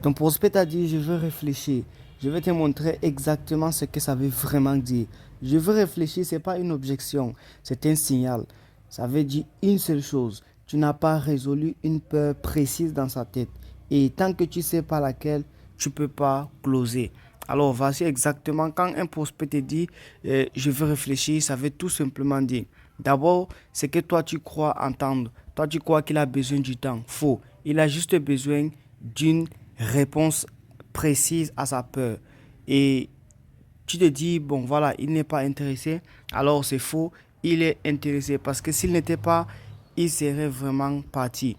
Ton prospect t'a dit, je veux réfléchir. Je vais te montrer exactement ce que ça veut vraiment dire. Je veux réfléchir, ce n'est pas une objection, c'est un signal. Ça veut dire une seule chose. Tu n'as pas résolu une peur précise dans sa tête. Et tant que tu ne sais pas laquelle, tu ne peux pas closer. Alors, voici exactement quand un prospect te dit, je veux réfléchir, ça veut tout simplement dire. D'abord, c'est que toi, tu crois entendre. Toi, tu crois qu'il a besoin du temps. Faux. Il a juste besoin d'une réponse précise à sa peur. Et tu te dis, bon voilà, il n'est pas intéressé, alors c'est faux, il est intéressé parce que s'il n'était pas, il serait vraiment parti.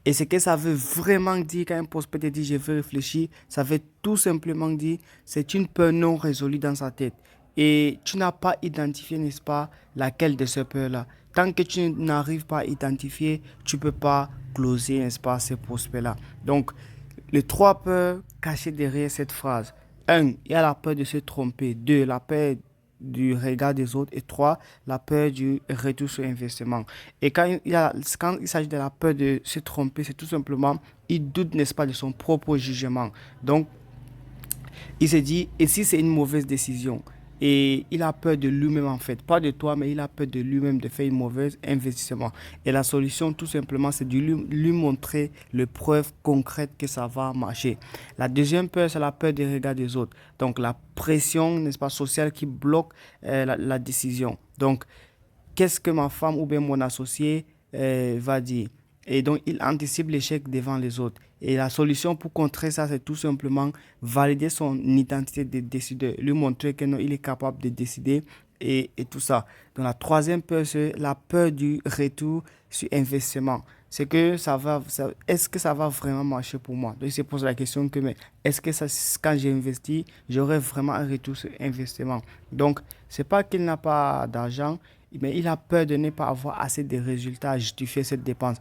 Et ce que ça veut vraiment dire quand un prospect te dit je veux réfléchir, ça veut tout simplement dire c'est une peur non résolue dans sa tête. Et tu n'as pas identifié, n'est-ce pas, laquelle de ces peurs-là. Tant que tu n'arrives pas à identifier, tu ne peux pas closer, n'est-ce pas, ces prospects-là. Donc, les trois peurs cachées derrière cette phrase. Un, il y a la peur de se tromper. Deux, la peur du regard des autres. Et trois, la peur du retour sur investissement. Et quand il s'agit de la peur de se tromper, c'est tout simplement, il doute, n'est-ce pas, de son propre jugement. Donc, il se dit, et si c'est une mauvaise décision? Et il a peur de lui-même en fait, pas de toi, mais il a peur de lui-même de faire une mauvaise investissement. Et la solution, tout simplement, c'est de lui montrer les preuves concrètes que ça va marcher. La deuxième peur, c'est la peur des regards des autres. Donc la pression, n'est-ce pas, sociale qui bloque la décision. Donc, qu'est-ce que ma femme ou bien mon associé va dire? Et donc, il anticipe l'échec devant les autres. Et la solution pour contrer ça, c'est tout simplement valider son identité de décideur, lui montrer que non, il est capable de décider et tout ça. Donc, la troisième peur, c'est la peur du retour sur investissement. C'est que est-ce que ça va vraiment marcher pour moi? Donc, il se pose la question que, mais est-ce que ça, quand j'ai investi, j'aurai vraiment un retour sur investissement? Donc, c'est pas qu'il n'a pas d'argent, mais il a peur de ne pas avoir assez de résultats à justifier cette dépense.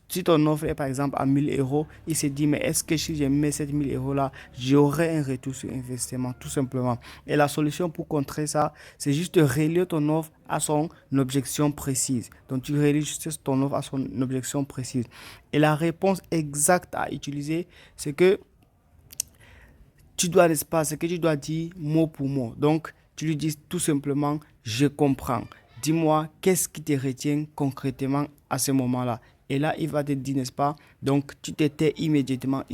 Si ton offre est par exemple à 1 000 euros, il se dit, mais est-ce que si je mets 7 000 euros là, j'aurai un retour sur investissement, tout simplement. Et la solution pour contrer ça, c'est juste de relier ton offre à son objection précise. Donc tu relis juste ton offre à son objection précise. Et la réponse exacte à utiliser, c'est que tu dois, n'est-ce pas, c'est que tu dois dire mot pour mot. Donc, tu lui dis tout simplement, je comprends. Dis-moi, qu'est-ce qui te retient concrètement à ce moment-là? Et là, il va te dire, n'est-ce pas? Donc, tu t'étais immédiatement,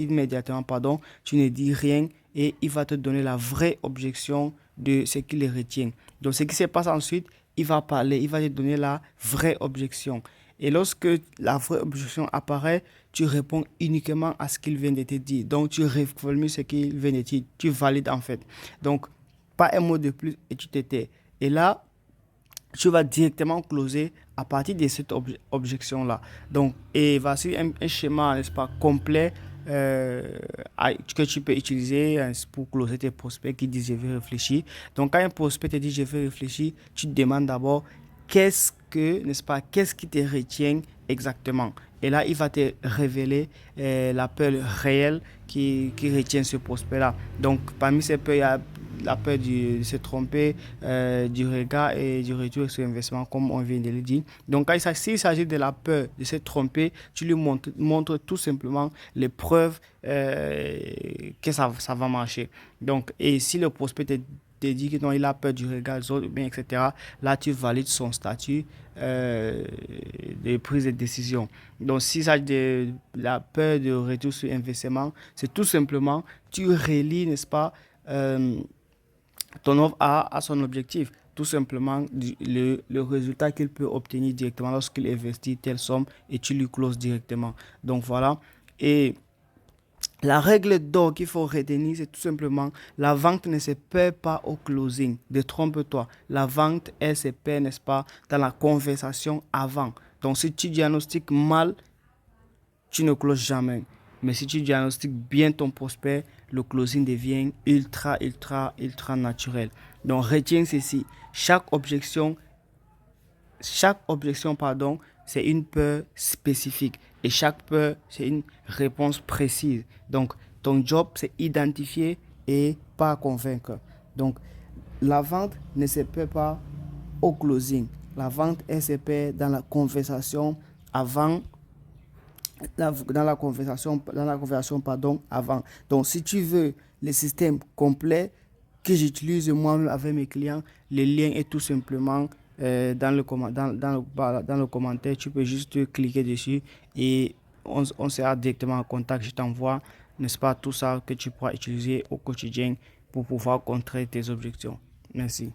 pardon, tu ne dis rien et il va te donner la vraie objection de ce qui le retient. Donc, ce qui se passe ensuite, il va parler, il va te donner la vraie objection. Et lorsque la vraie objection apparaît, tu réponds uniquement à ce qu'il vient de te dire. Donc, tu reformules ce qu'il vient de te dire. Tu valides en fait. Donc, pas un mot de plus et tu t'étais. Et là, tu vas directement closer à partir de cette objection-là. Donc, et voici un schéma, n'est-ce pas, complet que tu peux utiliser pour closer tes prospects qui disent je vais réfléchir. Donc, quand un prospect te dit je vais réfléchir, tu te demandes d'abord qu'est-ce que, n'est-ce pas, qu'est-ce qui te retient exactement. Et là, il va te révéler la peur réelle qui retient ce prospect-là. Donc, parmi ces peurs, il y a la peur de se tromper, du regard et du retour sur investissement, comme on vient de le dire. Donc, s'il s'agit de la peur de se tromper, tu lui montres tout simplement les preuves que ça va marcher. Donc, et si le prospect te dit que non, il a peur du regard des autres, bien, etc., là, tu valides son statut de prise de décision. Donc, s'il s'agit de la peur de retour sur investissement, c'est tout simplement, tu relis, n'est-ce pas, ton offre à son objectif. Tout simplement, le résultat qu'il peut obtenir directement lorsqu'il investit telle somme et tu lui closes directement. Donc voilà. Et la règle d'or qu'il faut retenir, c'est tout simplement la vente ne se perd pas au closing. Détrompe-toi. La vente, elle se perd, n'est-ce pas, dans la conversation avant. Donc si tu diagnostiques mal, tu ne closes jamais. Mais si tu diagnostiques bien ton prospect, le closing devient ultra naturel. Donc retiens ceci. Chaque objection, pardon, c'est une peur spécifique. Et chaque peur, c'est une réponse précise. Donc, ton job, c'est identifier et pas convaincre. Donc, la vente ne se peut pas au closing. La vente, elle se perd dans la conversation avant dans la conversation pardon, avant. Donc, si tu veux le système complet que j'utilise moi-même avec mes clients, le lien est tout simplement dans le commentaire. Tu peux juste cliquer dessus et on sera directement en contact. Je t'envoie, n'est-ce pas, tout ça que tu pourras utiliser au quotidien pour pouvoir contrer tes objections. Merci.